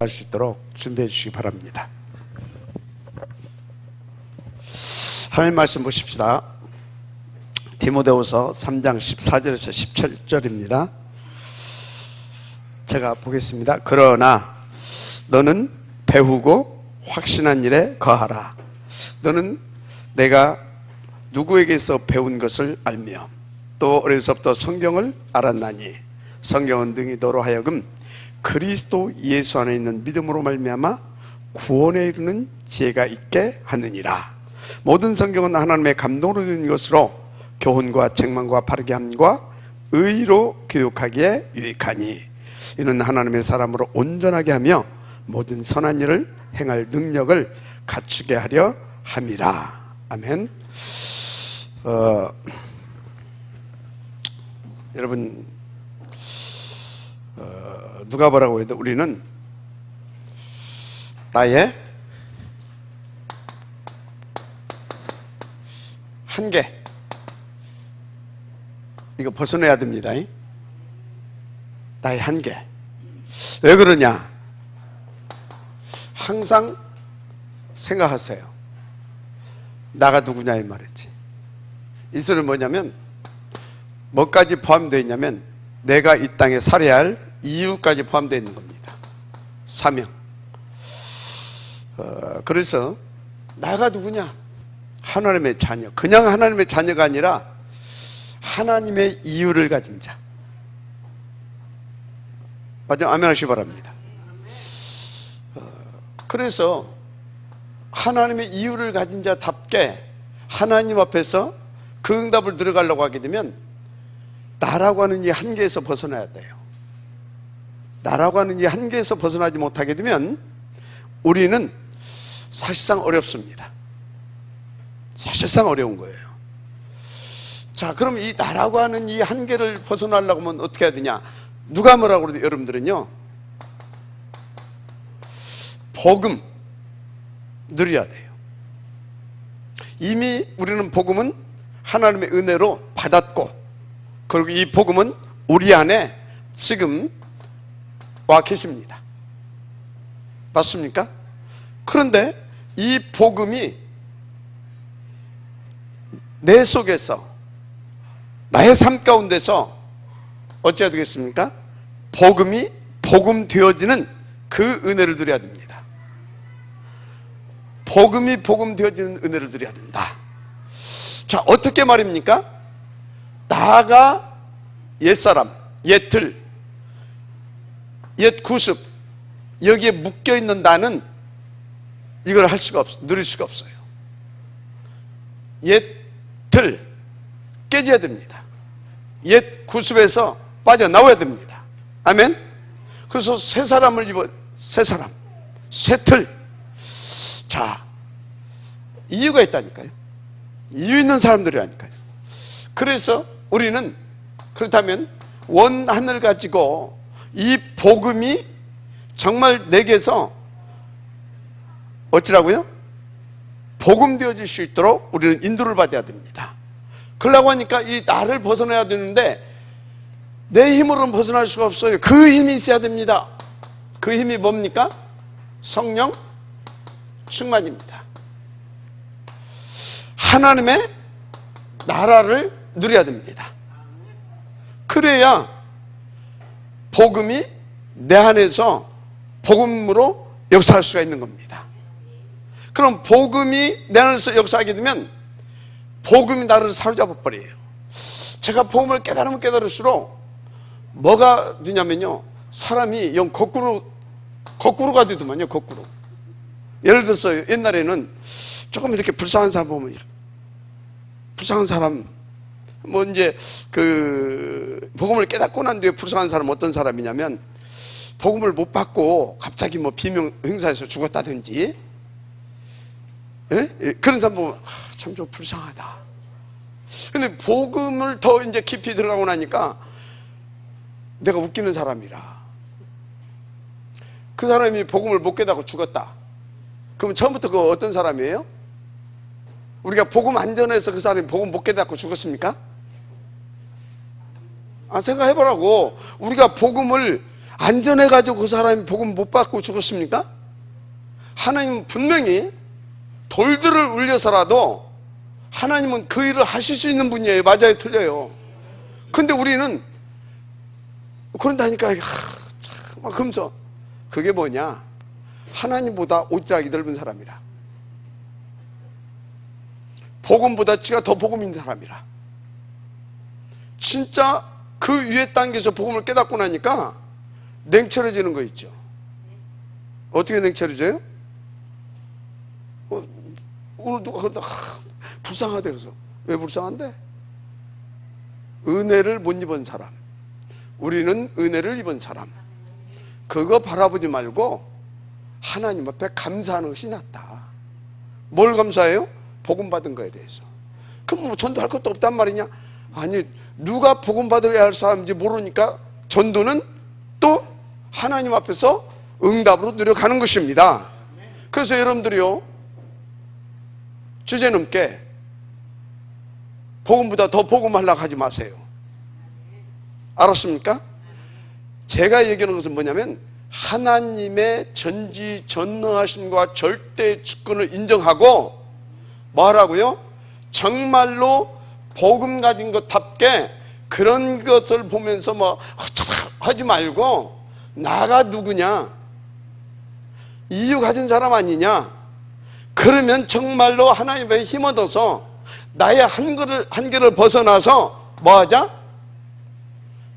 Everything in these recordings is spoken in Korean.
할 수 있도록 준비해 주시기 바랍니다. 하나님 말씀 보십시다. 디모데후서 3장 14절에서 17절입니다. 제가 보겠습니다. 그러나 너는 배우고 확신한 일에 거하라. 너는 내가 누구에게서 배운 것을 알며 또 어려서부터 성경을 알았나니 성경은 능히 너로 하여금 그리스도 예수 안에 있는 믿음으로 말미암아 구원에 이르는 지혜가 있게 하느니라. 모든 성경은 하나님의 감동으로 된 것으로 교훈과 책망과 바르게 함과 의로 교육하기에 유익하니 이는 하나님의 사람으로 온전하게 하며 모든 선한 일을 행할 능력을 갖추게 하려 함이라. 아멘. 여러분, 누가 뭐라고 해도 우리는 나의 한계, 이거 벗어내야 됩니다. 나의 한계. 왜 그러냐? 항상 생각하세요. 나가 누구냐 이 말이지. 이 소리는 뭐냐면 뭐까지 포함되어 있냐면 내가 이 땅에 살아야 할 이유까지 포함되어 있는 겁니다. 사명. 그래서 나가 누구냐? 하나님의 자녀. 그냥 하나님의 자녀가 아니라 하나님의 이유를 가진 자. 맞아? 아멘 하시기 바랍니다. 그래서 하나님의 이유를 가진 자답게 하나님 앞에서 그 응답을 들어가려고 하게 되면 나라고 하는 이 한계에서 벗어나야 돼요. 나라고 하는 이 한계에서 벗어나지 못하게 되면 우리는 사실상 어렵습니다. 사실상 어려운 거예요. 자, 그럼 이 나라고 하는 이 한계를 벗어나려고 하면 어떻게 해야 되냐? 누가 뭐라고 그러죠? 여러분들은요, 복음 누려야 돼요. 이미 우리는 복음은 하나님의 은혜로 받았고, 그리고 이 복음은 우리 안에 지금 와 계십니다. 맞습니까? 그런데 이 복음이 내 속에서, 나의 삶 가운데서 어찌해야 되겠습니까? 복음이 복음 되어지는 그 은혜를 누려야 됩니다. 복음이 복음 되어지는 은혜를 누려야 된다. 자, 어떻게 말입니까? 나가 옛사람, 옛틀, 옛 구습, 여기에 묶여있는 나는 이걸 할 수가 없어요. 누릴 수가 없어요. 옛 틀 깨져야 됩니다. 옛 구습에서 빠져나와야 됩니다. 아멘. 그래서 새 사람을 입어, 새 사람, 새 틀. 자, 이유가 있다니까요. 이유 있는 사람들이라니까요. 그래서 우리는 그렇다면 원한을 가지고 이 복음이 정말 내게서 어찌라고요? 복음 되어질 수 있도록 우리는 인도를 받아야 됩니다. 그러려고 하니까 이 나를 벗어나야 되는데 내 힘으로는 벗어날 수가 없어요. 그 힘이 있어야 됩니다. 그 힘이 뭡니까? 성령 충만입니다. 하나님의 나라를 누려야 됩니다. 그래야 복음이 내 안에서 복음으로 역사할 수가 있는 겁니다. 그럼 복음이 내 안에서 역사하게 되면 복음이 나를 사로잡아 버려요. 제가 복음을 깨달으면 깨달을수록 뭐가 되냐면요, 사람이 영 거꾸로가 되더만요. 거꾸로. 예를 들어서 옛날에는 조금 이렇게 불쌍한 사람 보면, 불쌍한 사람, 뭐 이제 그 복음을 깨닫고 난 뒤에 불쌍한 사람은 어떤 사람이냐면, 복음을 못 받고 갑자기 뭐 비명 행사에서 죽었다든지, 예? 그런 사람 보면 참 좀 불쌍하다. 근데 복음을 더 이제 깊이 들어가고 나니까 내가 웃기는 사람이라. 그 사람이 복음을 못 깨닫고 죽었다. 그럼 처음부터 그 어떤 사람이에요? 우리가 복음 안전해서 그 사람이 복음 못 깨닫고 죽었습니까? 아, 생각해보라고. 우리가 복음을 안전해가지고 그 사람이 복음 못 받고 죽었습니까? 하나님은 분명히 돌들을 울려서라도 하나님은 그 일을 하실 수 있는 분이에요. 맞아요, 틀려요? 근데 우리는 그런다니까 막 금서. 그게 뭐냐? 하나님보다 옷자락이 넓은 사람이라, 복음보다 지가 더 복음 있는 사람이라. 진짜 그 위에 단계에서 복음을 깨닫고 나니까 냉철해지는 거 있죠. 어떻게 냉철해져요? 오늘 누가 그러다 불쌍하대. 그래서 왜 불쌍한데? 은혜를 못 입은 사람, 우리는 은혜를 입은 사람, 그거 바라보지 말고 하나님 앞에 감사하는 것이 낫다. 뭘 감사해요? 복음 받은 거에 대해서. 그럼 뭐 전도할 것도 없단 말이냐? 아니, 누가 복음 받아야 할 사람인지 모르니까 전도는 또 하나님 앞에서 응답으로 노력하는 것입니다. 그래서 여러분들이요, 주제넘게 복음보다 더 복음하려고 하지 마세요. 알았습니까? 제가 얘기하는 것은 뭐냐면, 하나님의 전지전능하심과 절대 주권을 인정하고 뭐라고요? 정말로 복음 가진 것답게 그런 것을 보면서 뭐 하지 말고, 나가 누구냐? 이유 가진 사람 아니냐? 그러면 정말로 하나님의 힘 얻어서 나의 한계를 벗어나서 뭐 하자?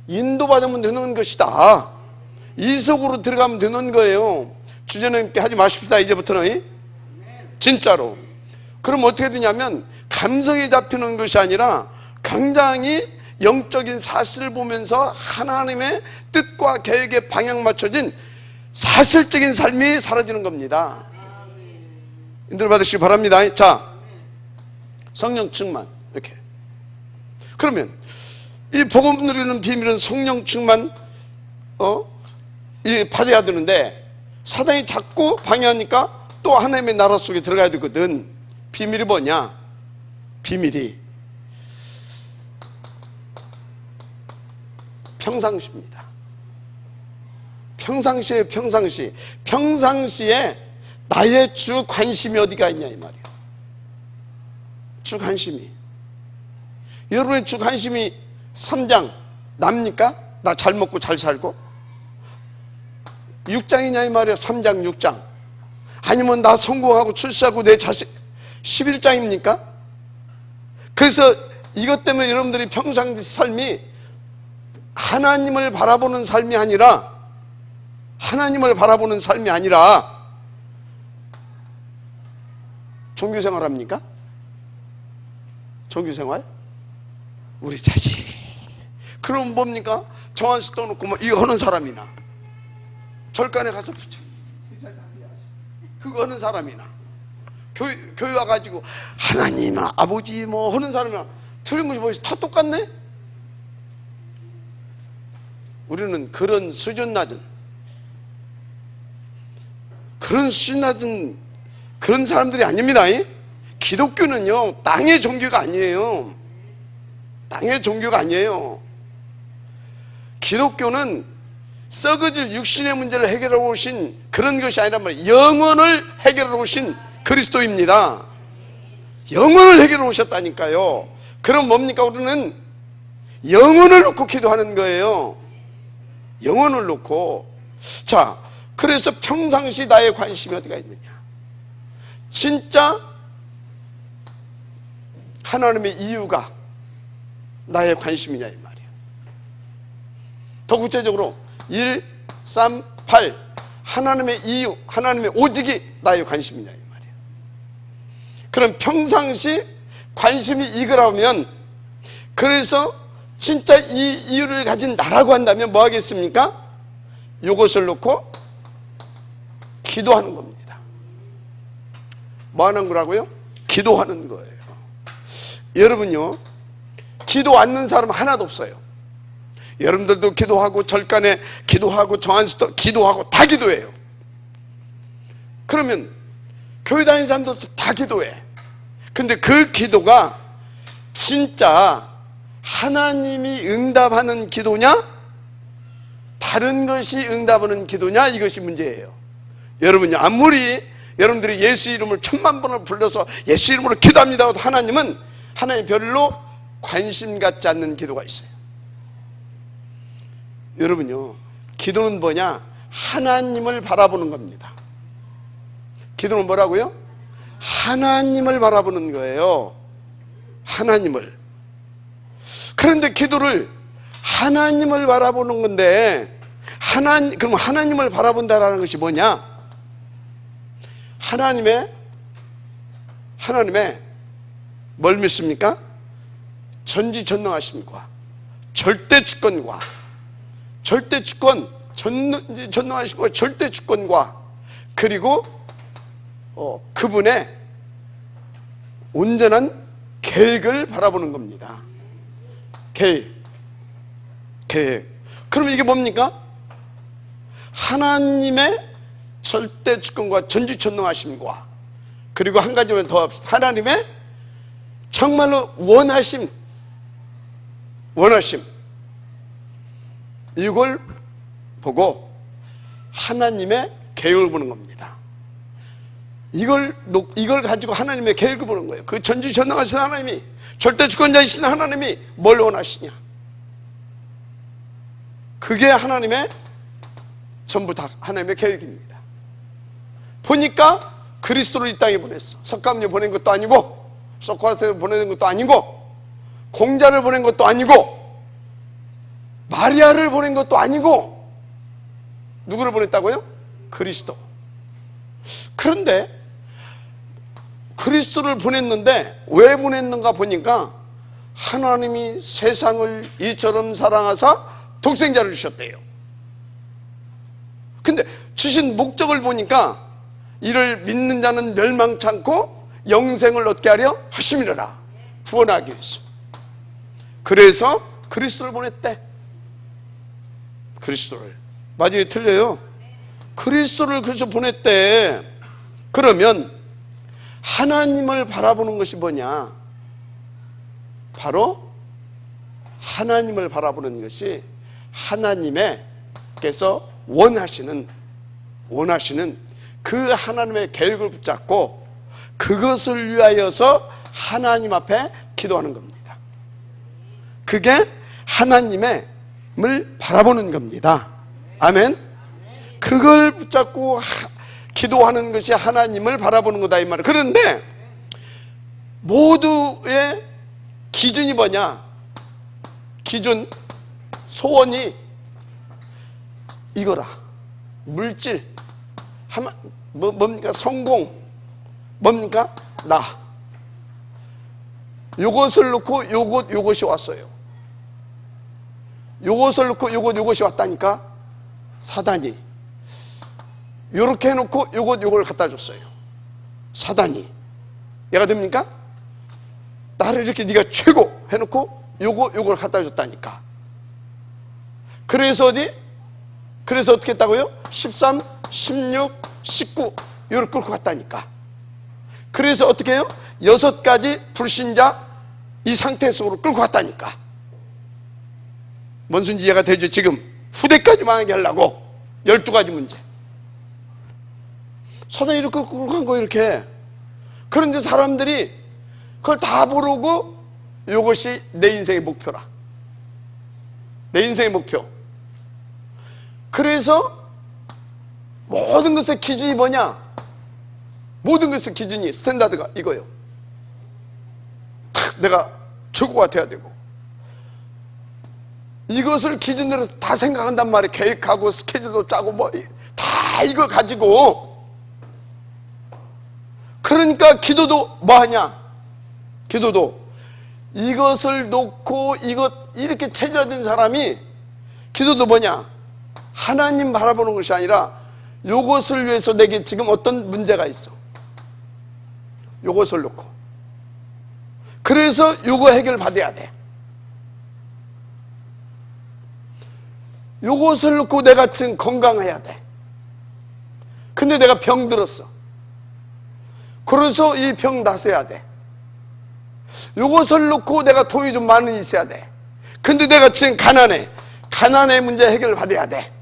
인도받으면 되는 것이다. 이 속으로 들어가면 되는 거예요. 주제넘게 하지 마십시다, 이제부터는. 진짜로. 그럼 어떻게 되냐면, 감성이 잡히는 것이 아니라 굉장히 영적인 사실을 보면서 하나님의 뜻과 계획에 방향 맞춰진 사실적인 삶이 사라지는 겁니다. 인도를 받으시기 바랍니다. 자, 성령 충만. 이렇게. 그러면 이 복음 누리는 비밀은 성령 충만 받아야 되는데, 사단이 자꾸 방해하니까 또 하나님의 나라 속에 들어가야 되거든. 비밀이 뭐냐? 비밀이 평상시입니다. 평상시에 나의 주 관심이 어디가 있냐 이 말이야. 주 관심이. 여러분의 주 관심이 3장 납니까? 나 잘 먹고 잘 살고? 6장이냐 이 말이야. 3장 6장. 아니면 나 성공하고 출세하고 내 자식 11장입니까? 그래서 이것 때문에 여러분들이 평상시 삶이 하나님을 바라보는 삶이 아니라 종교생활 합니까? 종교생활? 우리 자식. 그럼 뭡니까? 정한수 떠놓고 뭐 이거 하는 사람이나, 절간에 가서 붙여 그거 하는 사람이나, 교회 와가지고 하나님 아버지 뭐 하는 사람이나 틀린 것이 뭐지? 다 똑같네? 우리는 그런 수준 낮은 그런 사람들이 아닙니다. 기독교는요, 땅의 종교가 아니에요. 땅의 종교가 아니에요. 기독교는 썩어질 육신의 문제를 해결해 오신 그런 것이 아니란 말이에요. 영혼을 해결해 오신 그리스도입니다. 영혼을 해결해 오셨다니까요. 그럼 뭡니까? 우리는 영혼을 놓고 기도하는 거예요. 영혼을 놓고. 자, 그래서 평상시 나의 관심이 어디가 있느냐? 진짜 하나님의 이유가 나의 관심이냐 이 말이에요. 더 구체적으로 1, 3, 8 하나님의 이유, 하나님의 오직이 나의 관심이냐 이 말이에요. 그럼 평상시 관심이 이거라면, 그래서 진짜 이 이유를 가진 나라고 한다면 뭐 하겠습니까? 이것을 놓고 기도하는 겁니다. 뭐 하는 거라고요? 기도하는 거예요. 여러분요, 기도 않는 사람 하나도 없어요. 여러분들도 기도하고 절간에 기도하고 정한수도 기도하고 다 기도해요. 그러면 교회 다니는 사람도 다 기도해. 근데 그 기도가 진짜 하나님이 응답하는 기도냐? 다른 것이 응답하는 기도냐, 이것이 문제예요. 여러분요, 아무리 여러분들이 예수 이름을 1000만 번을 불러서 예수 이름으로 기도합니다 하고 하나님은 하나님 별로 관심 갖지 않는 기도가 있어요. 여러분요, 기도는 뭐냐? 하나님을 바라보는 겁니다. 기도는 뭐라고요? 하나님을 바라보는 거예요. 하나님을. 그런데 기도를 하나님을 바라보는 건데, 그럼 하나님을 바라본다라는 것이 뭐냐? 하나님의 뭘 믿습니까? 전지전능하심과 절대주권과 전능하심과 절대주권과 그리고 그분의 온전한 계획을 바라보는 겁니다. 계획. 그럼 이게 뭡니까? 하나님의 절대주권과 전지전능하심과 그리고 한 가지만 더 합시다. 하나님의 정말로 원하심 이걸 보고 하나님의 계획을 보는 겁니다. 이걸 가지고 하나님의 계획을 보는 거예요. 그 전지전능하신 하나님이, 절대주권자이신 하나님이 뭘 원하시냐, 그게 하나님의 전부 다 하나님의 계획입니다. 보니까 그리스도를 이 땅에 보냈어. 석가모니 보낸 것도 아니고, 소크라테스를 보낸 것도 아니고, 공자를 보낸 것도 아니고, 마리아를 보낸 것도 아니고, 누구를 보냈다고요? 그리스도. 그런데 그리스도를 보냈는데 왜 보냈는가 보니까 하나님이 세상을 이처럼 사랑하사 독생자를 주셨대요. 근데 주신 목적을 보니까 이를 믿는 자는 멸망치 않고 영생을 얻게 하려 하심이라, 구원하기 위해서. 그래서 그리스도를 보냈대. 그리스도를. 맞아요, 틀려요? 그리스도를 그래서 보냈대. 그러면 하나님을 바라보는 것이 뭐냐? 바로 하나님을 바라보는 것이 하나님께서 원하시는 그 하나님의 계획을 붙잡고 그것을 위하여서 하나님 앞에 기도하는 겁니다. 그게 하나님을 바라보는 겁니다. 아멘. 그걸 붙잡고 기도하는 것이 하나님을 바라보는 거다, 이 말이에요. 그런데 모두의 기준이 뭐냐? 기준, 소원이 이거라. 물질, 뭡니까? 성공, 뭡니까? 나. 요것을 놓고 요것이 왔어요. 요것을 놓고 요것이 왔다니까 사단이. 요렇게 해놓고 요걸 갖다 줬어요. 사단이. 얘가 됩니까? 나를 이렇게 네가 최고 해놓고 요걸 갖다 줬다니까. 그래서 어떻게 했다고요? 13, 16, 19 요를 끌고 갔다니까. 그래서 어떻게 해요? 6가지 불신자 이 상태 속으로 끌고 갔다니까. 뭔 소리인지 이해가 되죠? 지금 후대까지 망하게 하려고 12가지 문제. 사단이 이렇게 끌고 간 거예요, 이렇게. 그런데 사람들이 그걸 다 모르고 이것이 내 인생의 목표라. 내 인생의 목표. 그래서 모든 것의 기준이 뭐냐? 모든 것의 기준이, 스탠다드가 이거예요. 내가 최고가 돼야 되고, 이것을 기준으로 다 생각한단 말이에요. 계획하고 스케줄도 짜고 뭐 다 이거 가지고. 그러니까 기도도 뭐 하냐? 기도도 이것을 놓고 이렇게 체질화된 사람이, 기도도 뭐냐? 하나님 바라보는 것이 아니라 이것을 위해서 내게 지금 어떤 문제가 있어, 이것을 놓고. 그래서 이거 해결받아야 돼. 이것을 놓고 내가 지금 건강해야 돼. 근데 내가 병들었어. 그래서 이 병 나서야 돼. 이것을 놓고 내가 돈이 좀 많이 있어야 돼. 근데 내가 지금 가난해. 가난의 문제 해결받아야 돼.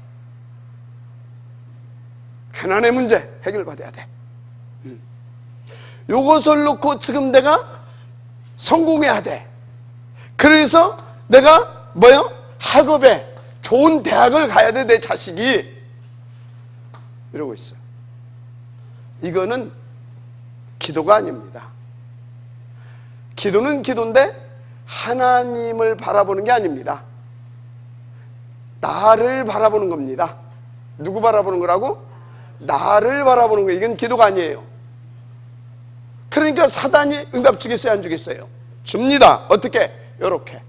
가난의 문제 해결받아야 돼. 요것을 놓고 지금 내가 성공해야 돼. 그래서 내가 뭐요? 학업에 좋은 대학을 가야 돼, 내 자식이. 이러고 있어요. 이거는 기도가 아닙니다. 기도는 기도인데 하나님을 바라보는 게 아닙니다. 나를 바라보는 겁니다. 누구 바라보는 거라고? 나를 바라보는 거예요. 이건 기도가 아니에요. 그러니까 사단이 응답 주겠어요, 안 주겠어요? 줍니다. 어떻게? 요렇게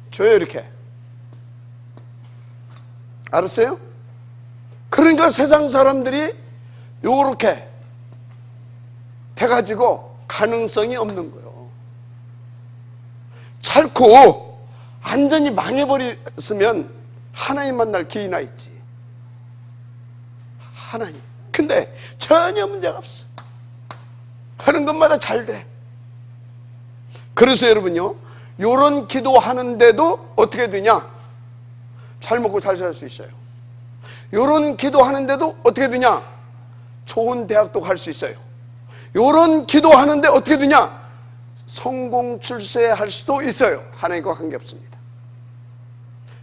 줘요. 이렇게. 알았어요? 그러니까 세상 사람들이 요렇게 돼가지고 가능성이 없는 거예요. 찰코 완전히 망해버렸으면 하나님 만날 기회나 있지. 하나님. 근데 전혀 문제가 없어. 하는 것마다 잘 돼. 그래서 여러분요, 요런 기도하는데도 어떻게 되냐? 잘 먹고 잘 살 수 있어요. 요런 기도하는데도 어떻게 되냐? 좋은 대학도 갈 수 있어요. 요런 기도하는데 어떻게 되냐? 성공 출세할 수도 있어요. 하나님과 관계없습니다.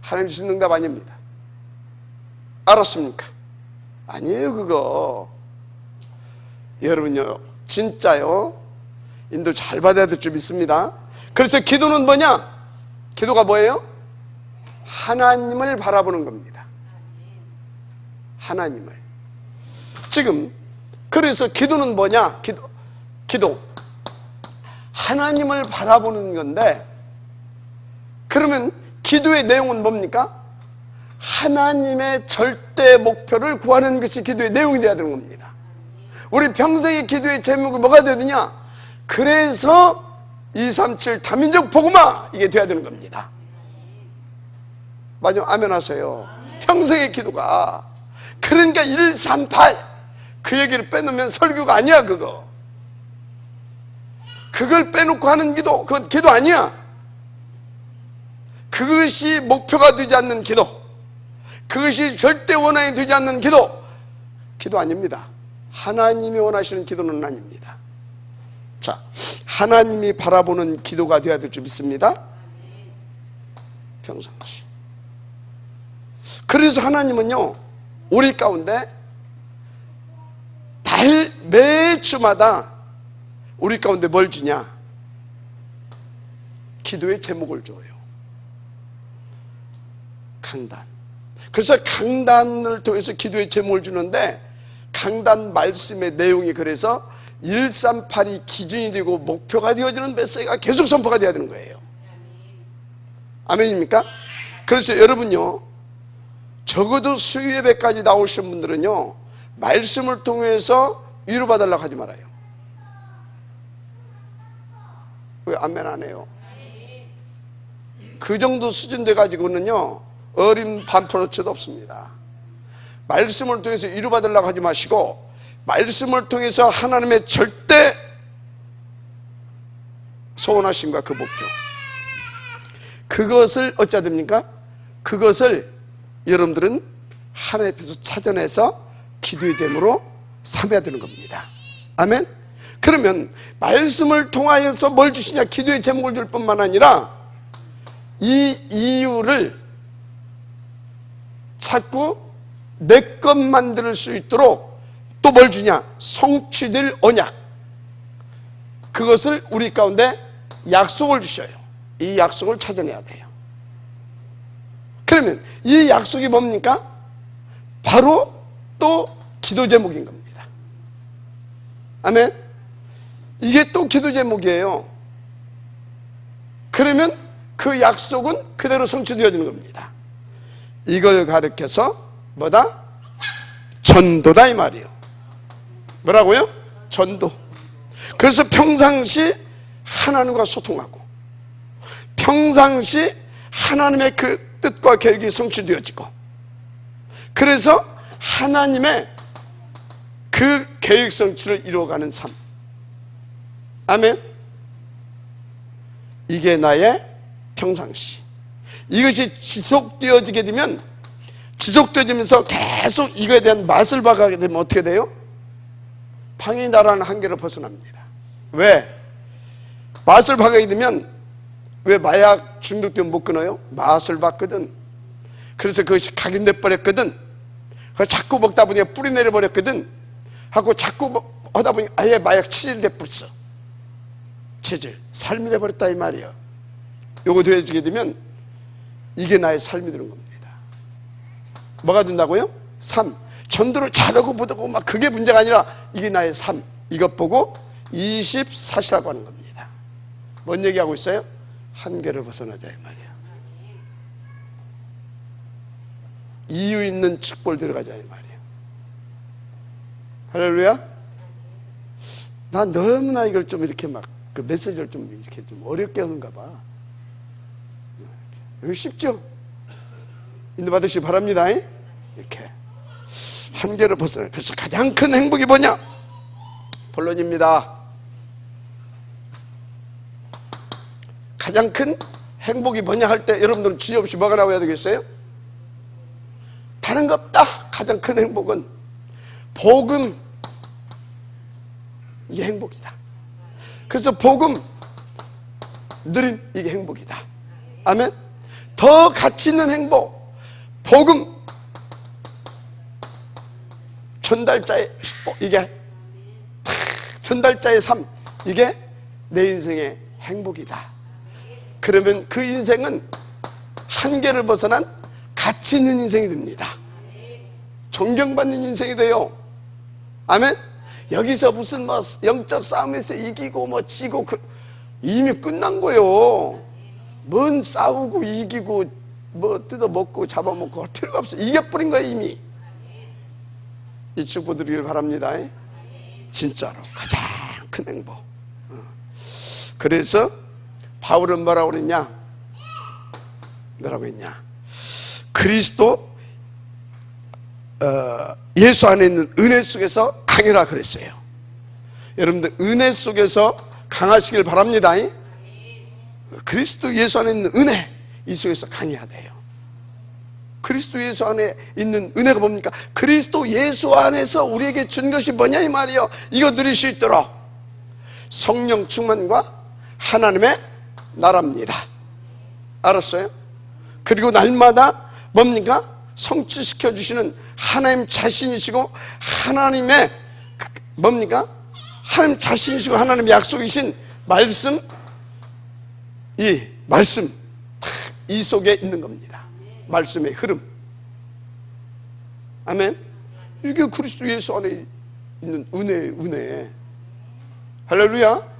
하나님 주신 응답 아닙니다. 알았습니까? 아니에요, 그거. 여러분요, 진짜요, 인도 잘 받아야 될 줄 믿습니다. 그래서 기도는 뭐냐? 기도가 뭐예요? 하나님을 바라보는 겁니다. 하나님을. 지금 그래서 기도는 뭐냐? 기도 하나님을 바라보는 건데, 그러면 기도의 내용은 뭡니까? 하나님의 절대 목표를 구하는 것이 기도의 내용이 되어야 되는 겁니다. 우리 평생의 기도의 제목이 뭐가 되야 되냐? 그래서 237 다민족 복음화, 이게 돼야 되는 겁니다. 맞아, 아멘 하세요. 평생의 기도가. 그러니까 138 그 얘기를 빼놓으면 설교가 아니야. 그걸 빼놓고 하는 기도, 그건 기도 아니야. 그것이 목표가 되지 않는 기도, 그것이 절대 원한이 되지 않는 기도, 기도 아닙니다. 하나님이 원하시는 기도는 아닙니다. 자, 하나님이 바라보는 기도가 되어야 될 줄 믿습니다. 평상시. 그래서 하나님은요, 우리 가운데 매주마다 우리 가운데 뭘 주냐? 기도의 제목을 줘요. 강단. 그래서 강단을 통해서 기도의 제목을 주는데, 강단 말씀의 내용이 그래서 138이 기준이 되고 목표가 되어지는 메시지가 계속 선포가 되어야 되는 거예요. 아멘입니까? 그래서 여러분요, 적어도 수요예배까지 나오신 분들은요, 말씀을 통해서 위로받으려고 하지 말아요. 왜 아멘 안 해요? 그 정도 수준 돼가지고는요, 어린 반포너치도 없습니다. 말씀을 통해서 위로받으려고 하지 마시고, 말씀을 통해서 하나님의 절대 소원하심과 그 목표, 그것을 어찌해야 됩니까? 그것을 여러분들은 하나님 앞에서 찾아내서 기도의 제목으로 삼아야 되는 겁니다. 아멘? 그러면 말씀을 통하여서 뭘 주시냐? 기도의 제목을 줄 뿐만 아니라 이 이유를 자꾸 내 것 만들 수 있도록 또 뭘 주냐? 성취될 언약, 그것을 우리 가운데 약속을 주셔요. 이 약속을 찾아내야 돼요. 그러면 이 약속이 뭡니까? 바로 또 기도 제목인 겁니다. 아멘? 이게 또 기도 제목이에요. 그러면 그 약속은 그대로 성취되어지는 겁니다. 이걸 가르쳐서 뭐다? 전도다, 이 말이에요. 뭐라고요? 전도. 그래서 평상시 하나님과 소통하고, 평상시 하나님의 그 뜻과 계획이 성취되어지고, 그래서 하나님의 그 계획 성취를 이루어가는 삶. 아멘. 이게 나의 평상시. 이것이 지속되어지게 되면, 지속되어지면서 계속 이거에 대한 맛을 봐가게 되면 어떻게 돼요? 당연히 나라는 한계를 벗어납니다. 왜? 맛을 봐가게 되면, 왜 마약 중독되면 못 끊어요? 맛을 봤거든. 그래서 그것이 각인돼 버렸거든. 자꾸 먹다 보니까 뿌리 내려 버렸거든. 하고 자꾸 하다 보니 아예 마약 체질이 돼 버렸어. 체질, 삶이 돼 버렸다 이 말이에요. 요거 되어지게 되면 이게 나의 삶이 되는 겁니다. 뭐가 된다고요? 삶. 전도를 잘하고 못하고 막 그게 문제가 아니라 이게 나의 삶. 이것 보고 24시라고 하는 겁니다. 뭔 얘기하고 있어요? 한계를 벗어나자 이 말이에요. 이유 있는 축복을 들어가자 이 말이에요. 할렐루야. 난 너무나 이걸 좀 이렇게 막 그 메시지를 좀 이렇게 좀 어렵게 하는가 봐. 이거 쉽죠? 인도받으시기 바랍니다. 이렇게 한계를 벗어나. 그래서 가장 큰 행복이 뭐냐? 본론입니다. 가장 큰 행복이 뭐냐 할 때 여러분들은 주의 없이 뭐가 나와야 되겠어요? 다른 거 없다. 가장 큰 행복은 복음. 이게 행복이다. 그래서 복음 누린 이게 행복이다. 아멘. 더 가치 있는 행복, 복음 전달자의 축복, 이게 전달자의 삶, 이게 내 인생의 행복이다. 그러면 그 인생은 한계를 벗어난 가치 있는 인생이 됩니다. 존경받는 인생이 돼요. 아멘. 여기서 무슨 뭐 영적 싸움에서 이기고 뭐 지고 이미 끝난 거예요. 뭔 싸우고 이기고 뭐 뜯어먹고 잡아먹고 할 필요가 없어. 이겨버린 거야 이미. 이 축복 드리길 바랍니다. 진짜로 가장 큰 행복. 그래서 바울은 뭐라고 그랬냐? 뭐라고 했냐? 그리스도 예수 안에 있는 은혜 속에서 강해라 그랬어요. 여러분들 은혜 속에서 강하시길 바랍니다. 그리스도 예수 안에 있는 은혜, 이 속에서 강해야 돼요. 그리스도 예수 안에 있는 은혜가 뭡니까? 그리스도 예수 안에서 우리에게 준 것이 뭐냐 이 말이에요. 이거 누릴 수 있도록 성령 충만과 하나님의 나라입니다. 알았어요? 그리고 날마다 뭡니까? 성취시켜 주시는 하나님 자신이시고 하나님의 뭡니까? 하나님 자신이시고 하나님 약속이신 말씀, 이 말씀 이 속에 있는 겁니다. 말씀의 흐름. 아멘. 이게 그리스도 예수 안에 있는 은혜. 할렐루야.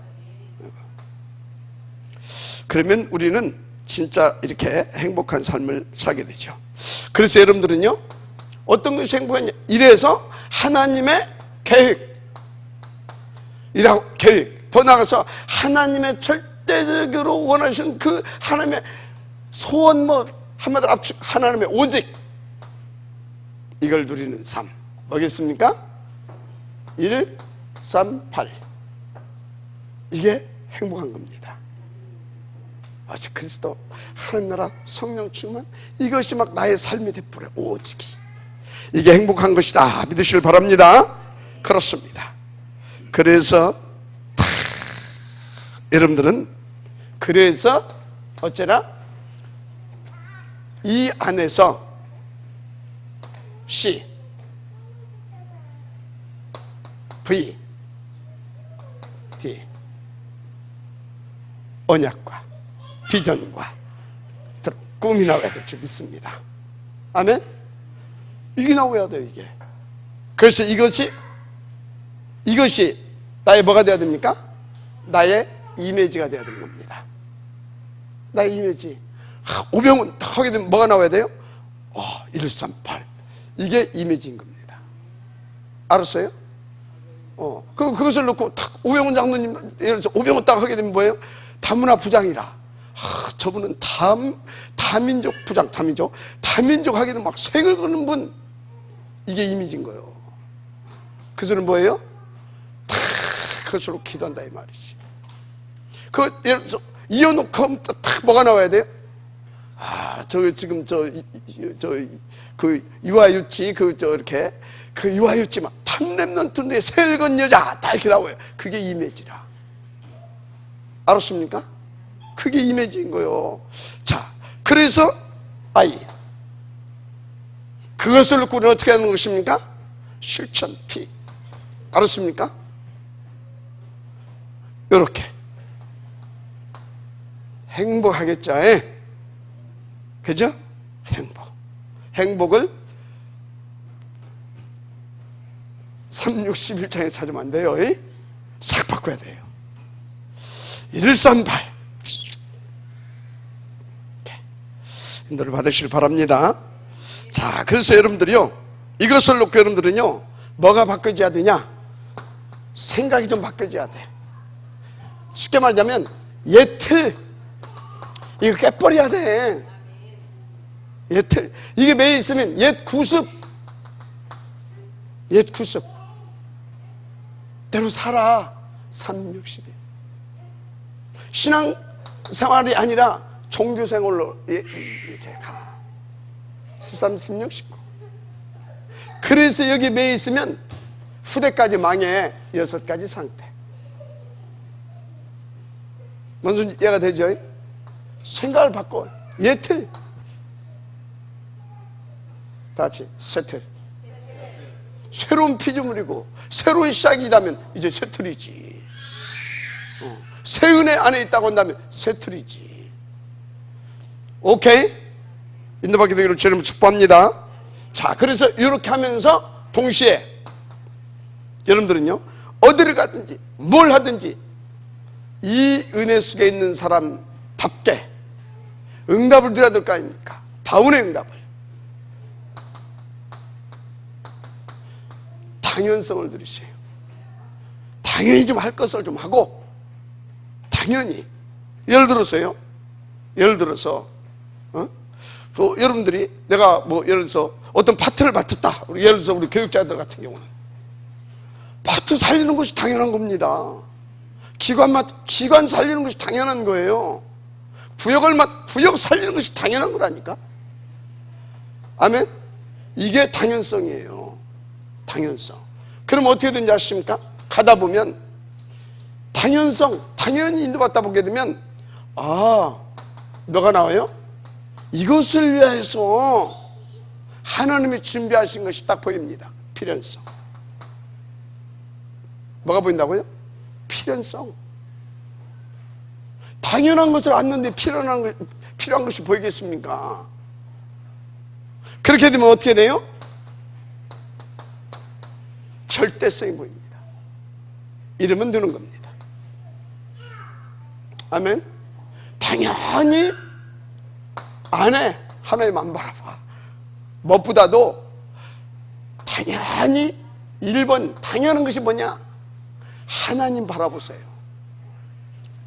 그러면 우리는 진짜 이렇게 행복한 삶을 살게 되죠. 그래서 여러분들은요, 어떤 것이 행복하냐? 이래서 하나님의 계획, 더 나아가서 하나님의 절대적으로 원하시는 그 하나님의 소원, 뭐 한마디로 압축, 하나님의 오직, 이걸 누리는 삶 뭐겠습니까? 1, 3, 8. 이게 행복한 겁니다. 아직 그리스도 하나님 나라 성령 충만, 이것이 막 나의 삶이 되버려. 오직이 이게 행복한 것이다 믿으시길 바랍니다. 그렇습니다. 그래서 여러분들은 그래서 어째나 이 안에서 C, V, D 언약과 비전과 꿈이 나와야 될 줄 믿습니다. 아멘. 이게 나와야 돼요. 이게. 그래서 이것이 나의 뭐가 돼야 됩니까? 나의 이미지가 돼야 되는 겁니다. 나의 이미지. 오병은 하게 되면 뭐가 나와야 돼요? 1, 3, 8. 이게 이미지인 겁니다. 알았어요? 그것을 놓고 탁 오병훈 장로님, 예를 들어서 오병훈 딱 하게 되면 뭐예요? 다문화 부장이라. 저분은 다민족 부장, 다민족 하게 되면 막 생을 거는 분. 이게 이미지인 거예요. 그것은 뭐예요? 그것으로 기도한다 이 말이지. 예를 들어서 이어놓고 딱 뭐가 나와야 돼요? 지금 그 유아유치 이렇게 그 유아유치 막 탐렘넌트인데 세일건 여자 다 이렇게 나와요. 그게 이미지라. 알았습니까? 그게 이미지인 거예요. 자, 그래서 아이 그것을 놓고 우리는 어떻게 하는 것입니까? 실천 P. 알았습니까? 이렇게 행복하겠죠? 그죠? 행복을 361장에 찾으면 안 돼요. 싹 바꿔야 돼요. 138 인도를 받으시길 바랍니다. 자, 그래서 여러분들이요, 이것을 놓고 여러분들은요, 뭐가 바뀌어져야 되냐? 생각이 좀 바뀌어져야 돼. 쉽게 말하자면 옛 틀 이거 깨버려야 돼. 옛 틀 이게 매일 있으면 옛 구습 대로 살아. 360일 신앙생활이 아니라 종교생활로 이렇게 가. 13, 16, 19 그래서 여기 매일 있으면 후대까지 망해. 6가지 상태. 무슨 이해가 되죠? 생각을 바꿔. 예틀 다 같이 새틀. 새로운 피조물이고 새로운 시작이라면 이제 새틀이지. 새 은혜 안에 있다고 한다면 새틀이지. 오케이? 인도받게 되기를 주님을 축복합니다. 자, 그래서 이렇게 하면서 동시에 여러분들은요, 어디를 가든지 뭘 하든지 이 은혜 속에 있는 사람답게 응답을 드려야 될 거 아닙니까? 다운의 응답을. 당연성을 들이세요. 당연히 좀 할 것을 좀 하고, 당연히. 예를 들어서요, 여러분들이 내가 예를 들어서 어떤 파트를 맡았다. 예를 들어서 우리 교육자들 같은 경우는 파트 살리는 것이 당연한 겁니다. 기관 살리는 것이 당연한 거예요. 구역 살리는 것이 당연한 거라니까. 아멘? 이게 당연성이에요. 당연성. 그럼 어떻게 되는지 아십니까? 가다 보면 당연히 인도받다 보게 되면 뭐가 나와요? 이것을 위해서 하나님이 준비하신 것이 딱 보입니다. 필연성. 뭐가 보인다고요? 필연성. 당연한 것을 안는데 필요한 것이 보이겠습니까? 그렇게 되면 어떻게 돼요? 절대성이 보입니다. 이러면 되는 겁니다. 아멘. 당연히 안 해. 하나님만 바라봐. 무엇보다도 당연히 1번 당연한 것이 뭐냐? 하나님 바라보세요.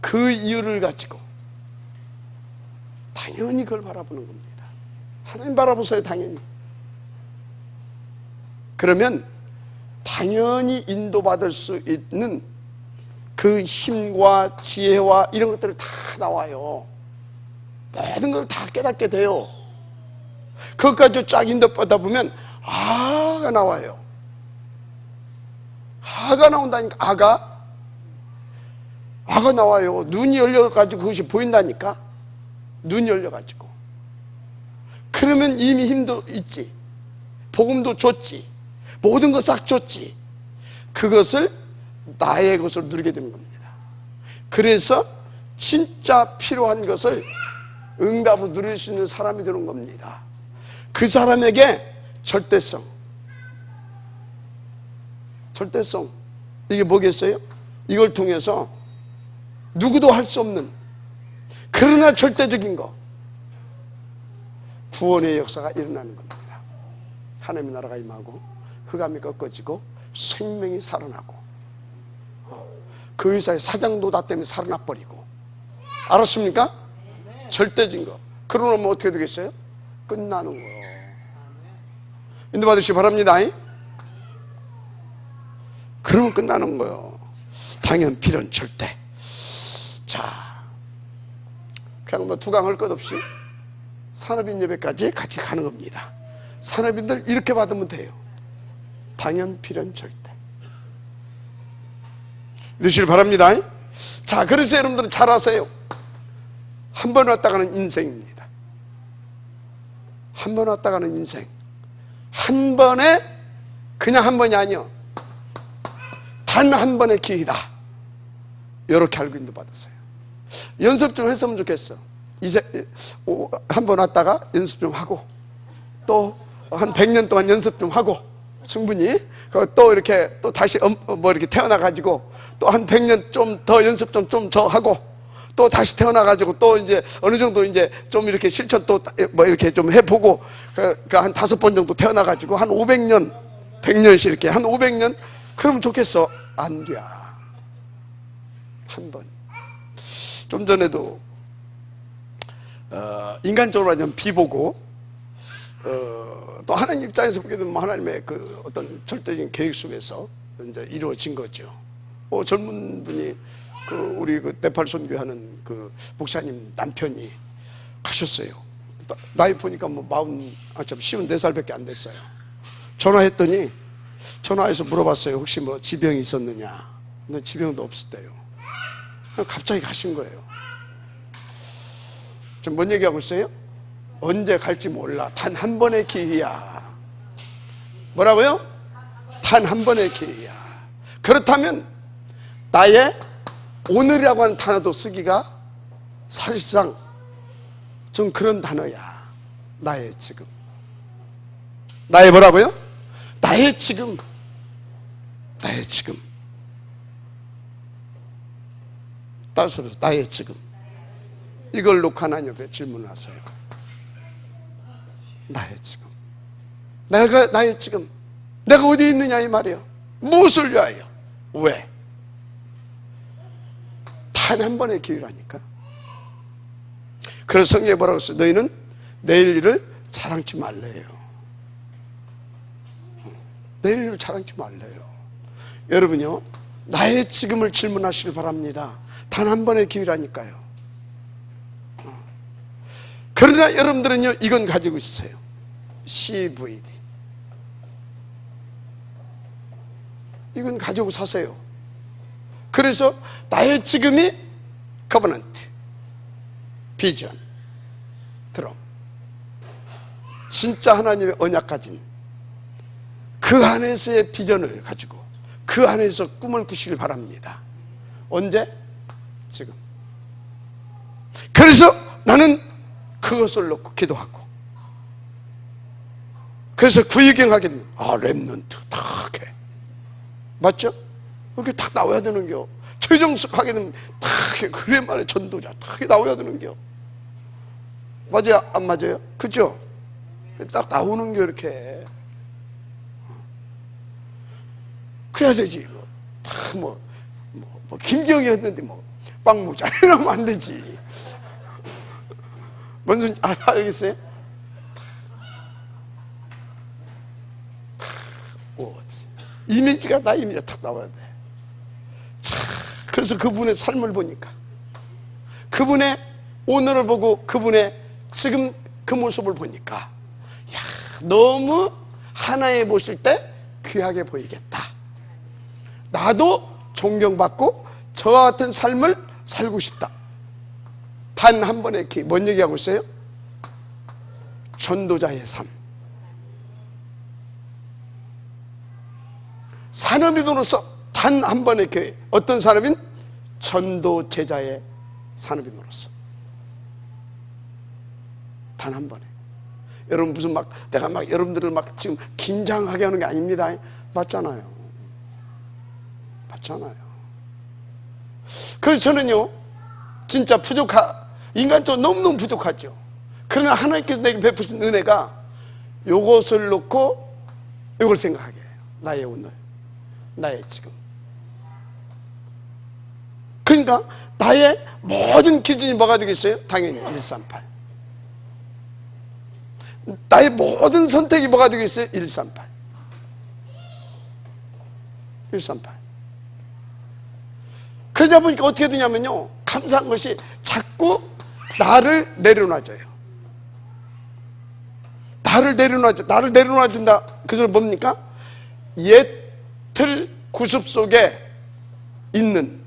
그 이유를 가지고 당연히 그걸 바라보는 겁니다. 하나님 바라보세요. 당연히. 그러면 당연히 인도받을 수 있는 그 힘과 지혜와 이런 것들이 다 나와요. 모든 걸 다 깨닫게 돼요. 그것까지 쫙 인도받다 보면 아가 나와요. 아가 나온다니까. 아가 나와요. 눈이 열려가지고 그것이 보인다니까. 눈이 열려가지고. 그러면 이미 힘도 있지. 복음도 줬지. 모든 거 싹 줬지. 그것을 나의 것을 누리게 되는 겁니다. 그래서 진짜 필요한 것을 응답으로 누릴 수 있는 사람이 되는 겁니다. 그 사람에게 절대성. 이게 뭐겠어요? 이걸 통해서 누구도 할 수 없는, 그러나 절대적인 거, 구원의 역사가 일어나는 겁니다. 하나님의 나라가 임하고 흑암이 꺾어지고 생명이 살아나고, 그 의사의 사장도다 때문에 살아나버리고. 알았습니까? 절대적인 거. 그러면 어떻게 되겠어요? 끝나는 거예요. 인도받으시기 바랍니다. 그러면 끝나는 거예요. 당연, 필연, 절대. 자, 그냥 뭐 두강할 것 없이 산업인 예배까지 같이 가는 겁니다. 산업인들 이렇게 받으면 돼요. 당연, 필연, 절대. 믿으시길 바랍니다. 자, 그래서 여러분들은 잘 아세요. 한 번 왔다 가는 인생입니다. 한 번 왔다 가는 인생. 한 번에, 그냥 한 번이 아니요, 단 한 번의 기회다. 이렇게 알고 있는 받으세요. 연습 좀 했으면 좋겠어. 한 번 왔다가 연습 좀 하고, 또 한 100년 동안 연습 좀 하고, 충분히 또 이렇게 또 다시 뭐 이렇게 태어나 가지고 또 한 100년 좀 더 연습 좀 더 하고, 또 다시 태어나 가지고 또 이제 어느 정도 이제 좀 이렇게 실천 또 뭐 이렇게 좀 해보고, 한 5번 정도 태어나 가지고 한 500년 100년씩 이렇게 한 500년 그러면 좋겠어. 안 돼. 한 번. 좀 전에도 인간적으로 하자면 비보고, 또 하나님 입장에서 보게 되면 하나님의 그 어떤 절대적인 계획 속에서 이제 이루어진 거죠. 젊은 분이 우리 그 네팔 선교하는 그 목사님 남편이 가셨어요. 나이 보니까 뭐 54살밖에 안 됐어요. 전화했더니, 전화해서 물어봤어요. 혹시 뭐 지병이 있었느냐. 근데 지병도 없었대요. 갑자기 가신 거예요. 지금 뭔 얘기하고 있어요? 언제 갈지 몰라. 단 한 번의 기회야. 뭐라고요? 단 한 번의 기회야. 그렇다면 나의 오늘이라고 하는 단어도 쓰기가 사실상 좀 그런 단어야. 나의 지금. 나의 뭐라고요? 나의 지금. 나의 지금. 따라서 나의 지금. 이걸 놓고 하나님 옆에 질문을 하세요. 나의 지금. 나의 지금. 내가 어디 있느냐 이 말이에요. 무엇을 위하여? 왜? 단 한 번의 기회라니까. 그래서 성경에 뭐라고 했어요? 너희는 내일 일을 자랑치 말래요. 내일 일을 자랑치 말래요. 여러분요, 나의 지금을 질문하시길 바랍니다. 단 한 번의 기회라니까요. 그러나 여러분들은요, 이건 가지고 있어요. CVD. 이건 가지고 사세요. 그래서 나의 지금이 커버넌트, 비전, 드럼. 진짜 하나님의 언약 가진 그 안에서의 비전을 가지고 그 안에서 꿈을 꾸시길 바랍니다. 언제? 지금. 그래서 나는 그것을 놓고 기도하고, 그래서 구의경하게 되면 렘넌트 탁 해. 맞죠? 이렇게 탁 나와야 되는겨. 최정숙 하게 되면 탁 해. 그래 말해. 전도자 탁 해 나와야 되는겨. 맞아요? 안 맞아요? 그죠? 딱 나오는겨 이렇게. 그래야 되지. 뭐 김경이 했는데 빵 모자 이러면 안 되지. 뭔 소리인지 알겠어요? 이미지가 나 이미지가 탁 나와야 돼. 그래서 그분의 삶을 보니까, 그분의 오늘을 보고 그분의 지금 그 모습을 보니까, 야, 너무 하나에 보실 때 귀하게 보이겠다. 나도 존경받고 저와 같은 삶을 살고 싶다. 단 한 번의 기회. 뭔 얘기하고 있어요? 전도자의 삶. 산업인으로서 단 한 번의 기회. 어떤 산업인? 전도 제자의 산업인으로서 단 한 번에. 여러분 무슨 내가 여러분들을 지금 긴장하게 하는 게 아닙니다. 맞잖아요. 맞잖아요. 그래서 저는요, 진짜 인간적으로 너무너무 부족하죠. 그러나 하나님께서 내게 베푸신 은혜가 요것을 놓고 요걸 생각하게 해요. 나의 오늘, 나의 지금. 그러니까 나의 모든 기준이 뭐가 되겠어요? 당연히 138. 나의 모든 선택이 뭐가 되겠어요? 138. 138. 그러다 보니까 어떻게 되냐면요, 감사한 것이 자꾸 나를 내려놔줘요. 나를 내려놔준다. 그 소리 뭡니까? 옛 틀 구습 속에 있는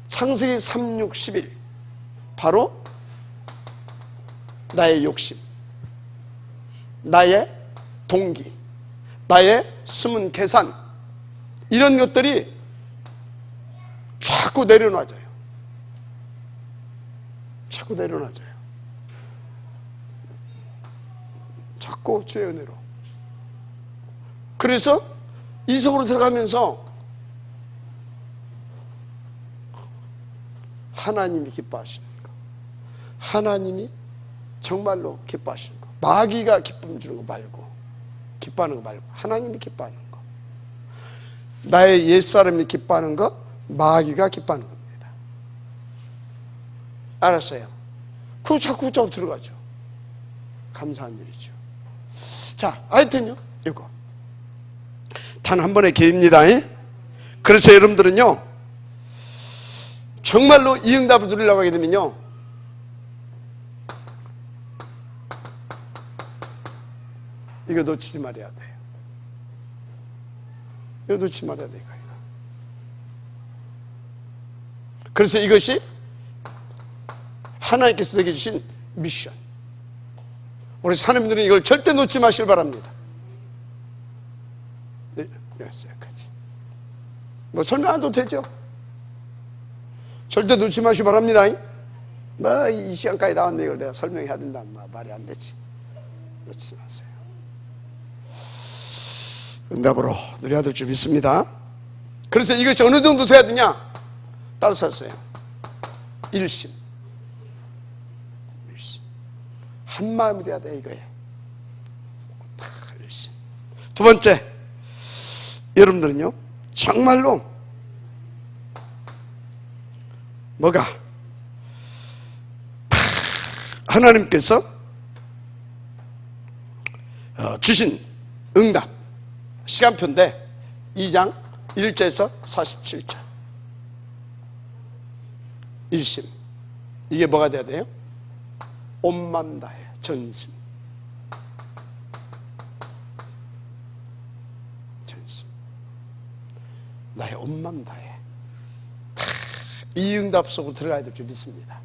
창세기 3, 6, 11 바로 나의 욕심, 나의 동기, 나의 숨은 계산, 이런 것들이 자꾸 내려놔져요. 자꾸 내려놔져요. 자꾸 주의 은혜로. 그래서 이 속으로 들어가면서 하나님이 기뻐하시는 거, 하나님이 정말로 기뻐하시는 거, 마귀가 기쁨 주는 거 말고, 기뻐하는 거 말고 하나님이 기뻐하는 거, 나의 옛사람이 기뻐하는 거, 마귀가 기뻐하는 겁니다. 알았어요? 그거 자꾸 들어가죠. 감사한 일이죠. 자, 하여튼요, 이거 단 한 번의 기회입니다. 그래서 여러분들은요, 정말로 이 응답을 누리려고 하게 되면요, 이거 놓치지 말아야 돼요. 이거 놓치지 말아야 돼요. 그래서 이것이 하나님께서 내게 주신 미션. 우리 사람들은 이걸 절대 놓지 마시길 바랍니다. 네, 여기까지. 뭐 설명 안 해도 되죠? 절대 놓지 마시기 바랍니다. 뭐 이 시간까지 나왔는데 이걸 내가 설명해야 된다, 말이 안 되지. 놓치지 마세요. 응답으로 누려야 될 줄 믿습니다. 그래서 이것이 어느 정도 돼야 되냐? 따라서 하세요. 일심. 한 마음이 돼야 돼, 이거에. 일심. 두 번째, 여러분들은요, 정말로 뭐가 하나님께서 주신 응답 시간표인데 2장 1절에서 47절. 일심. 이게 뭐가 돼야 돼요? 온 맘 다해, 전심. 전심. 나의 온 맘 다해. 이 응답 속으로 들어가야 될 줄 믿습니다.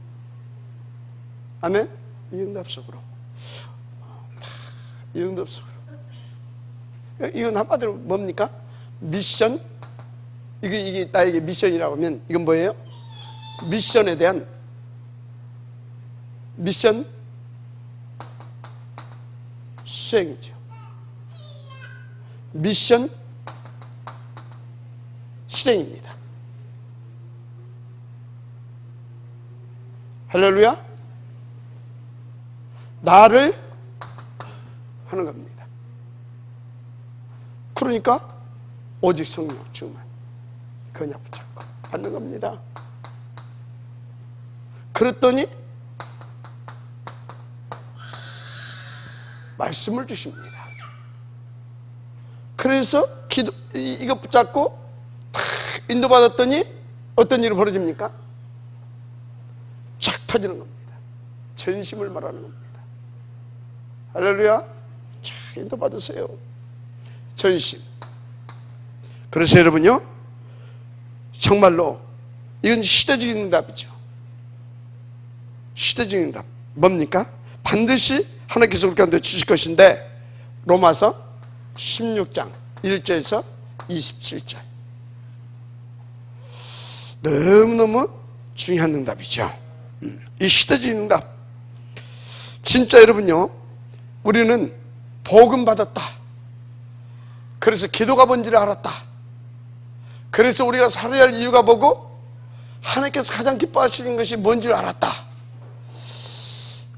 아멘? 이 응답 속으로. 이 응답 속으로. 이건 한마디로 뭡니까? 미션? 이게 나에게 미션이라고 하면 이건 뭐예요? 미션에 대한 미션 수행이죠. 미션 실행입니다. 할렐루야. 나를 하는 겁니다. 그러니까 오직 성령 충만, 그냥 붙잡고 받는 겁니다. 그랬더니 말씀을 주십니다. 그래서 이거 붙잡고 탁 인도받았더니 어떤 일이 벌어집니까? 착 터지는 겁니다. 전심을 말하는 겁니다. 할렐루야. 착 인도받으세요. 전심. 그래서 여러분요, 정말로 이건 시대적인 응답이죠. 시대적인 응답. 뭡니까? 반드시 하나님께서 우리 가운데 주실 것인데, 로마서 16장 1절에서 27절. 너무너무 중요한 응답이죠. 이 시대적인 응답. 진짜 여러분요, 우리는 복음 받았다. 그래서 기도가 뭔지를 알았다. 그래서 우리가 살아야 할 이유가 뭐고, 하나님께서 가장 기뻐하시는 것이 뭔지를 알았다.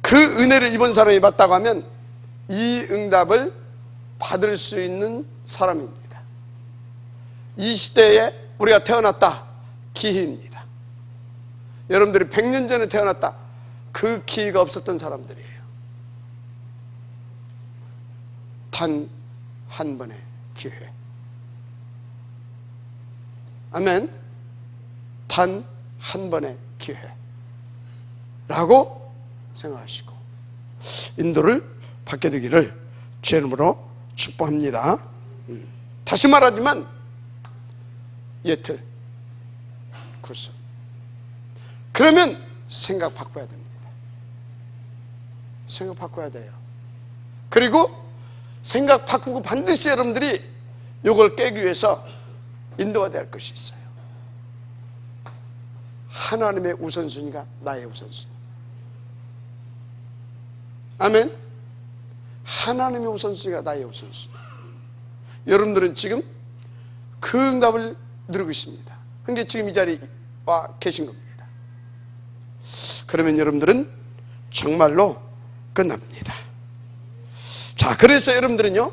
그 은혜를 입은 사람이 받다고 하면 이 응답을 받을 수 있는 사람입니다. 이 시대에 우리가 태어났다. 기회입니다. 여러분들이 100년 전에 태어났다. 그 기회가 없었던 사람들이에요. 단 한 번의 기회. 아멘. 단 한 번의 기회라고 라고 생각하시고 인도를 받게 되기를 주의 이름으로 축복합니다. 다시 말하지만 예틀 굿스. 그러면 생각 바꿔야 됩니다. 생각 바꿔야 돼요. 그리고 생각 바꾸고 반드시 여러분들이 이걸 깨기 위해서 인도가 될 것이 있어요. 하나님의 우선순위가 나의 우선순위. 아멘. 하나님의 우선순위가 나의 우선순위. 여러분들은 지금 그 응답을 누리고 있습니다. 그러니까 지금 이 자리에 와 계신 겁니다. 그러면 여러분들은 정말로 끝납니다. 자, 그래서 여러분들은요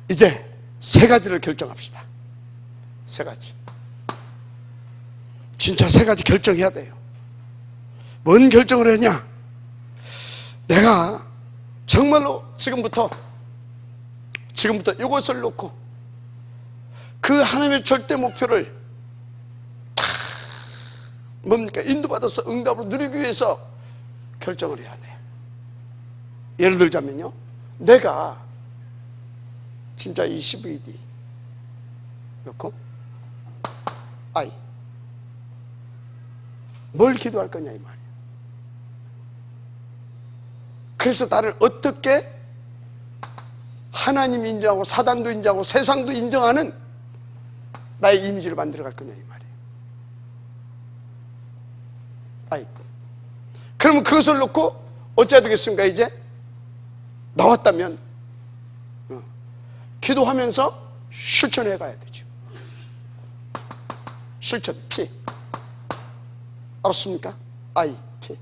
이제 세 가지를 결정합시다. 세 가지. 진짜 세 가지 결정해야 돼요. 뭔 결정을 했냐? 내가 정말로 지금부터 이것을 놓고 그 하나님의 절대 목표를 뭡니까? 인도받아서 응답을 누리기 위해서 결정을 해야 돼요. 예를 들자면요, 내가 진짜 이 CVD 넣고 I 뭘 기도할 거냐 이 말이에요. 그래서 나를 어떻게 하나님 인정하고 사단도 인정하고 세상도 인정하는 나의 이미지를 만들어 갈 거냐 이 말이에요. I. 그러면 그것을 놓고 어찌해야 되겠습니까? 이제 나왔다면 기도하면서 실천해 가야 되죠. 실천, P. 알았습니까? I, P.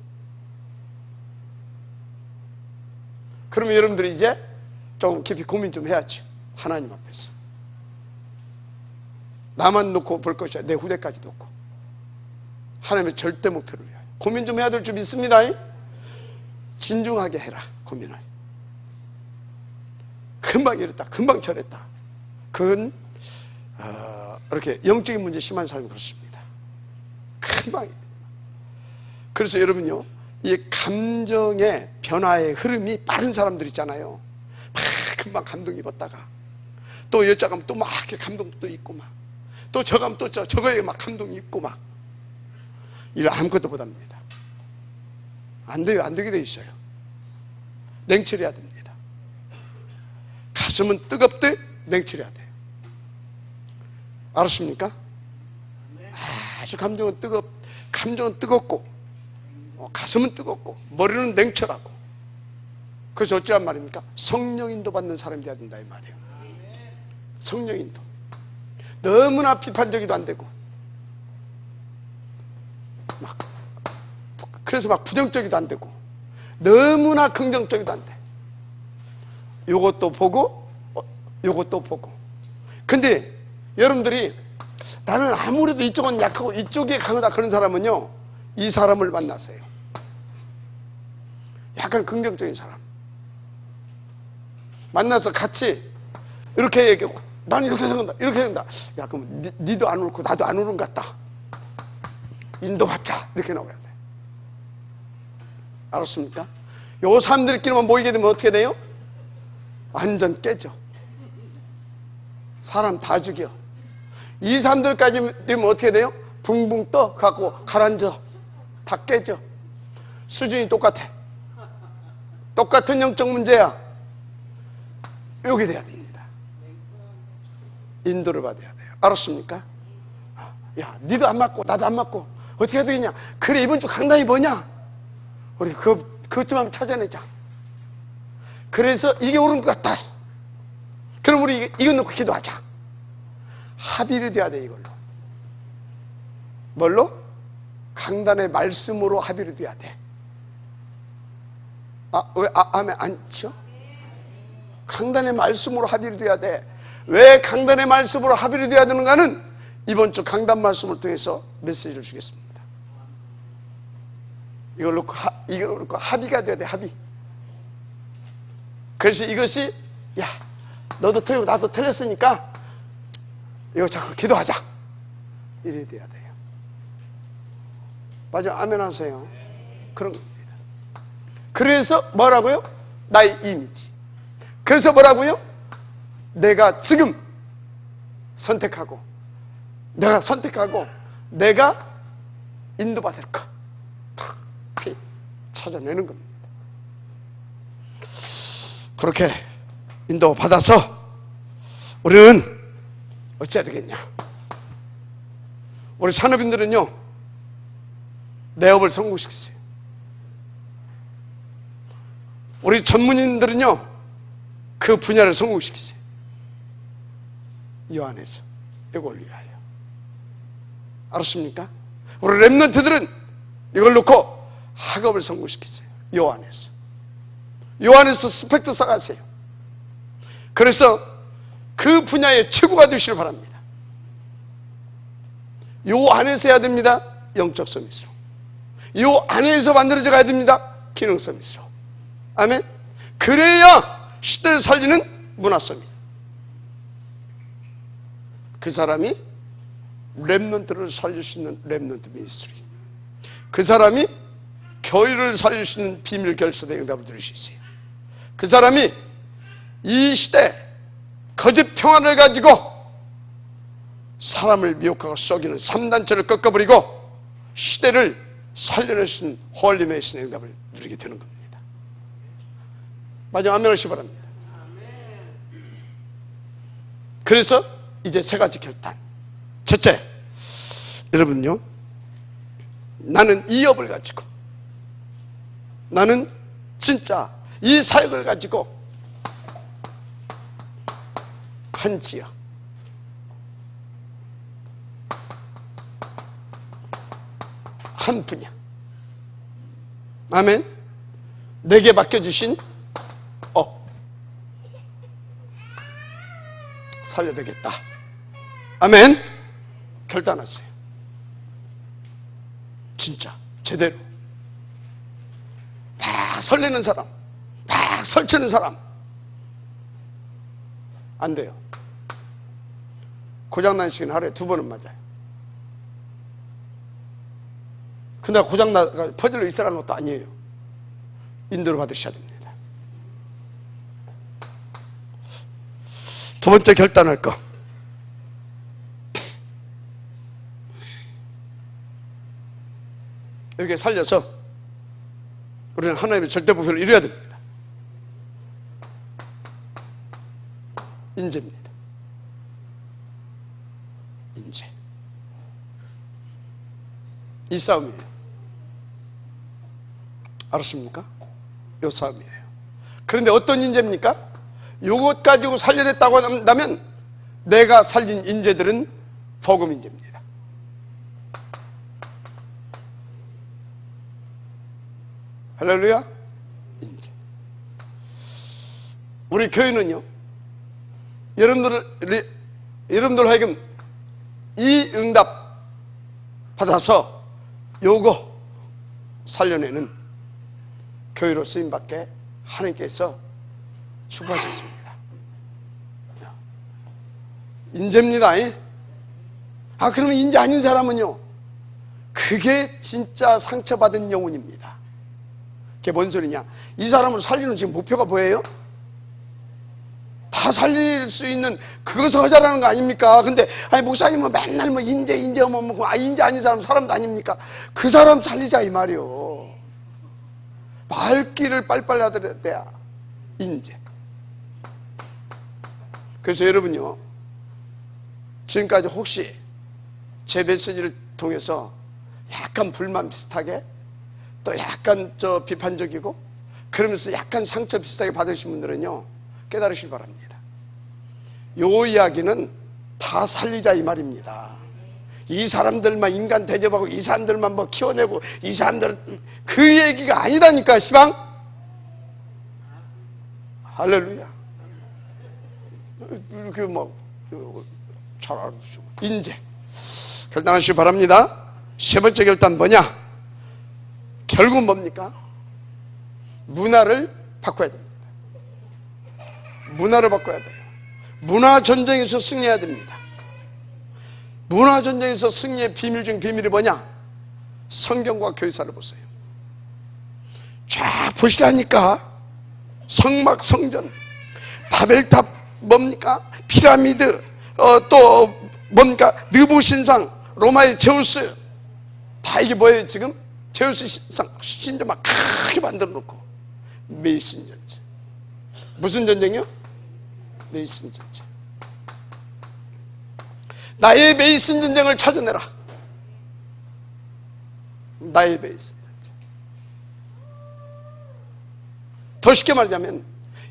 그러면 여러분들이 이제 좀 깊이 고민 좀 해야죠. 하나님 앞에서. 나만 놓고 볼 것이야. 내 후대까지 놓고. 하나님의 절대 목표를 위하여. 고민 좀 해야 될 줄 믿습니다. 진중하게 해라, 고민을. 금방 이랬다, 금방 저랬다. 그건 이렇게 영적인 문제 심한 사람이 그렇습니다. 금방. 그래서 여러분요, 이 감정의 변화의 흐름이 빠른 사람들 있잖아요. 막 금방 감동 입었다가 또 여자 가면 또 막 이렇게 감동도 있고 막 또 저 가면 또 저거에 막 감동이 있고 막 이를 아무것도 못합니다. 안 돼요. 안 되게 돼 있어요. 냉철해야 됩니다. 가슴은 뜨겁되 냉철해야 돼요. 알았습니까? 아주 감정은 뜨겁고 가슴은 뜨겁고 머리는 냉철하고. 그래서 어찌란 말입니까? 성령 인도 받는 사람이 돼야 된다 이 말이에요. 성령 인도. 너무나 비판적이도 안 되고 그래서 막 부정적이도 안 되고 너무나 긍정적이도 안 돼. 요것도 보고 요것도 보고. 근데 여러분들이 나는 아무래도 이쪽은 약하고 이쪽이 강하다 그런 사람은요, 이 사람을 만나세요. 약간 긍정적인 사람 만나서 같이 이렇게 얘기하고, 난 이렇게 생각한다, 이렇게 생각한다. 야, 그럼 니도 안 옳고 나도 안 옳은 것 같다, 인도받자, 이렇게 나와야 돼. 알았습니까? 요 사람들끼리만 모이게 되면 어떻게 돼요? 완전 깨져. 사람 다 죽여. 이 사람들까지 되면 어떻게 돼요? 붕붕 떠 갖고 가라앉아. 다 깨져. 수준이 똑같아. 똑같은 영적 문제야. 여기 돼야 됩니다. 인도를 받아야 돼요. 알았습니까? 야, 니도 안 맞고 나도 안 맞고 어떻게 해야 되겠냐? 그래, 이번 주 강단이 뭐냐? 우리 그것 좀 한번 찾아내자. 그래서 이게 옳은 것 같다. 그럼 우리 이거 놓고 기도하자. 합의를 돼야 돼. 이걸로. 뭘로? 강단의 말씀으로 합의를 돼야 돼. 왜 아멘 안 쳐? 강단의 말씀으로 합의를 돼야 돼. 왜 강단의 말씀으로 합의를 돼야 되는가는 이번 주 강단 말씀을 통해서 메시지를 주겠습니다. 이걸 놓고 합의가 돼야 돼. 합의. 그래서 이것이, 야, 너도 틀리고 나도 틀렸으니까 이거 자꾸 기도하자, 이래야 돼야 돼요. 맞아, 아멘 하세요. 그런 겁니다. 그래서 뭐라고요? 나의 이미지. 그래서 뭐라고요? 내가 지금 선택하고 내가 인도받을 것 탁 찾아내는 겁니다. 그렇게 인도받아서 우리는 어찌해야 되겠냐? 우리 산업인들은요, 내업을 성공시키세요. 우리 전문인들은요, 그 분야를 성공시키세요. 이 안에서 이걸 위하여. 알았습니까? 우리 렘넌트들은 이걸 놓고 학업을 성공시키세요. 요 안에서. 요 안에서 스펙도 쌓아가세요. 그래서 그 분야의 최고가 되시길 바랍니다. 요 안에서 해야 됩니다. 영적 서밋으로. 요 안에서 만들어져 가야 됩니다. 기능 서밋으로. 아멘. 그래야 시대를 살리는 문화 서밋. 그 사람이 렘넌트를 살릴 수 있는 렘넌트 미니스트리, 그 사람이 교회를 살릴 수 있는 비밀 결사대 응답을 드릴 수 있어요. 그 사람이 이 시대 거짓 평안을 가지고 사람을 미혹하고 속이는 3단체를 꺾어버리고 시대를 살려낼 수 있는 홀리 메이슨의 응답을 누리게 되는 겁니다. 마지막 아멘 하시기 바랍니다. 그래서 이제 세 가지 결단. 첫째, 여러분요, 나는 이 업을 가지고, 나는 진짜 이 사역을 가지고 한 지역, 한 분야, 아멘, 내게 맡겨주신 업 살려야 되겠다. 아멘. 결단하세요. 진짜 제대로. 막 설레는 사람, 막 설치는 사람 안 돼요. 고장난 시기는 하루에 2번은 맞아요. 근데 고장나가 퍼즐로 있으라는 것도 아니에요. 인도를 받으셔야 됩니다. 두 번째 결단할 거, 이렇게 살려서 우리는 하나님의 절대 목표를 이루어야 됩니다. 인재입니다. 인재. 이 싸움이에요. 알았습니까? 이 싸움이에요. 그런데 어떤 인재입니까? 이것 가지고 살려냈다고 한다면 내가 살린 인재들은 복음 인재입니다. 할렐루야. 인재. 우리 교회는요, 여러분들 하여금 이 응답 받아서 요거 살려내는 교회로 쓰임받게 하나님께서 축복하셨습니다. 인재입니다. 그러면 인재 아닌 사람은요, 그게 진짜 상처받은 영혼입니다. 그게 뭔 소리냐? 이 사람을 살리는 지금 목표가 뭐예요? 다 살릴 수 있는 그것을 하자라는 거 아닙니까? 근데 목사님은 맨날 인재 인재 아닌 사람도 아닙니까? 그 사람 살리자 이 말이요. 발길을 빨빨리 하더라야 인재. 그래서 여러분요, 지금까지 혹시 제 메시지를 통해서 약간 불만 비슷하게, 또 약간 비판적이고 그러면서 약간 상처 비슷하게 받으신 분들은요, 깨달으시기 바랍니다. 요 이야기는 다 살리자 이 말입니다. 이 사람들만 인간 대접하고 이 사람들만 키워내고 이 사람들은 그 얘기가 아니라니까. 시방 할렐루야. 이렇게 잘 알아주시고. 인재 결단하시기 바랍니다. 세 번째 결단 뭐냐? 결국은 뭡니까? 문화를 바꿔야 됩니다. 문화를 바꿔야 돼요. 문화전쟁에서 승리해야 됩니다. 문화전쟁에서 승리의 비밀 중 비밀이 뭐냐? 성경과 교회사를 보세요. 쫙 보시라니까. 성막, 성전, 바벨탑, 뭡니까? 피라미드, 또 뭡니까? 느부신상, 로마의 제우스. 다 이게 뭐예요 지금? 제우스 신전 막 크게 만들어 놓고. 메이슨 전쟁. 무슨 전쟁이요? 메이슨 전쟁. 나의 메이슨 전쟁을 찾아내라. 나의 메이슨 전쟁. 더 쉽게 말하자면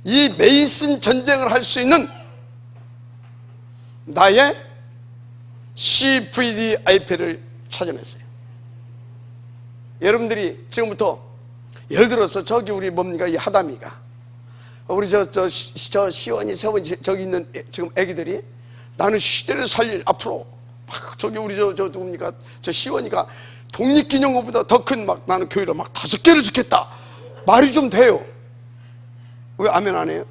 이 메이슨 전쟁을 할 수 있는 나의 CVDIP를 찾아냈어요. 여러분들이 지금부터 예를 들어서 저기 우리 뭡니까? 이 하담이가 우리 저 시원이 세원이 저기 있는 지금 애기들이 나는 시대를 살릴 앞으로 막 저기 우리 저 누굽니까? 저 시원이가 독립기념관보다 더 큰 막 나는 교회를 막 5개를 짓겠다. 말이 좀 돼요. 왜 아멘 안 해요?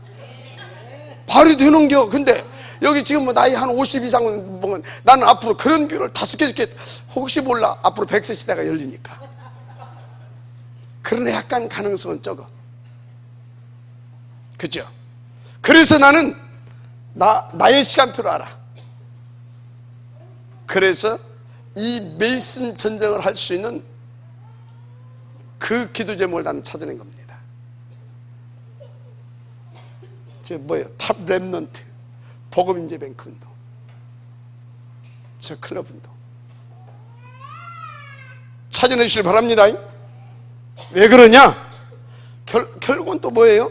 말이 되는겨. 근데 여기 지금 뭐 나이 한 50 이상은 보면 나는 앞으로 그런 교회를 5개 짓겠다. 혹시 몰라. 앞으로 100세 시대가 열리니까. 그러나 약간 가능성은 적어. 그죠? 그래서 나는 나의 시간표를 알아. 그래서 이 메이슨 전쟁을 할 수 있는 그 기도 제목을 나는 찾아낸 겁니다. 저 뭐예요? 탑 랩넌트, 복음인재뱅크 운동, 저 클럽 운동 찾아내시길 바랍니다. 왜 그러냐? 결국은 또 뭐예요?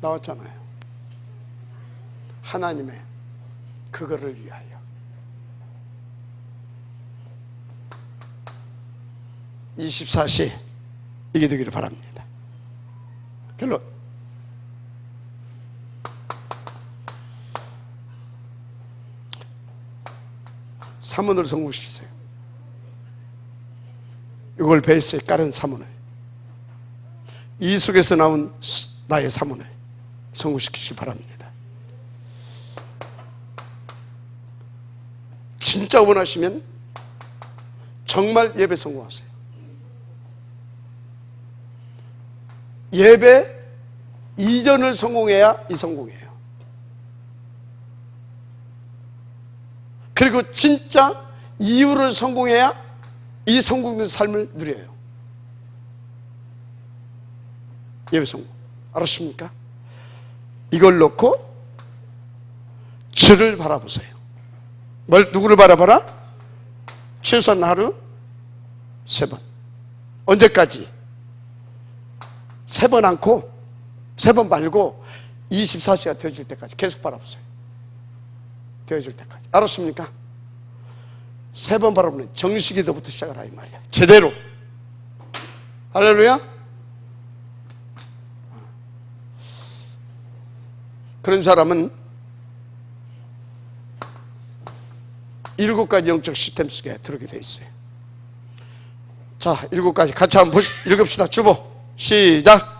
나왔잖아요. 하나님의 그거를 위하여. (24시) 이게 되기를 바랍니다. 결론. 사문을 성공시키세요. 이걸 베이스에 깔은 사문을, 이 속에서 나온 나의 사문을 성공시키시기 바랍니다. 진짜 원하시면 정말 예배 성공하세요. 예배 이전을 성공해야 이 성공이에요. 그리고 진짜 이후를 성공해야 이 성공된 삶을 누려요. 예배 성공. 알았습니까? 이걸 놓고 주를 바라보세요. 누구를 바라봐라? 최소한 하루 3번. 언제까지? 3번 않고 3번 말고 24시가 되어질 때까지 계속 바라보세요. 되어질 때까지. 알았습니까? 3번 바라보는 정식기도부터 시작하라 이 말이야. 제대로. 할렐루야. 그런 사람은 7가지 영적 시스템 속에 들어오게 돼 있어요. 자, 7가지 같이 한번 읽읍시다. 주보 시작.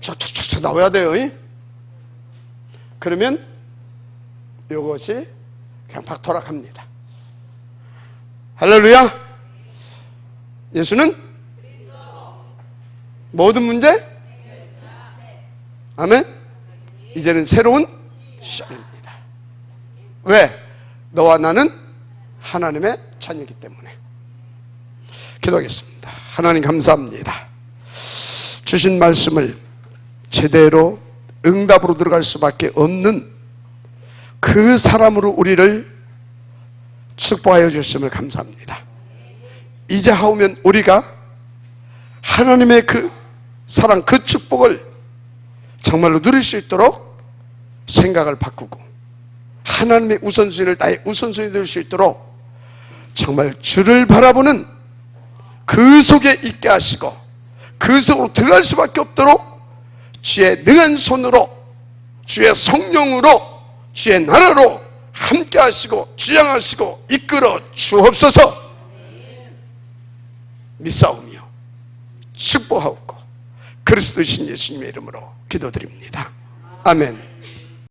척척척 나와야 돼요. 그러면 이것이 그냥 막 돌아갑니다. 할렐루야. 예수는 모든 문제 아멘. 이제는 새로운 시작입니다. 왜? 너와 나는 하나님의 자녀이기 때문에. 기도하겠습니다. 하나님 감사합니다. 주신 말씀을 제대로 응답으로 들어갈 수밖에 없는 그 사람으로 우리를 축복하여 주셨음을 감사합니다. 이제 하오면 우리가 하나님의 그 사랑, 그 축복을 정말로 누릴 수 있도록 생각을 바꾸고 하나님의 우선순위를 나의 우선순위 될 수 있도록 정말 주를 바라보는 그 속에 있게 하시고 그 속으로 들어갈 수밖에 없도록 주의 능한 손으로, 주의 성령으로, 주의 나라로 함께 하시고 주장하시고 이끌어 주옵소서. 믿사오며 축복하옵고 그리스도신 예수님의 이름으로 기도드립니다. 아멘.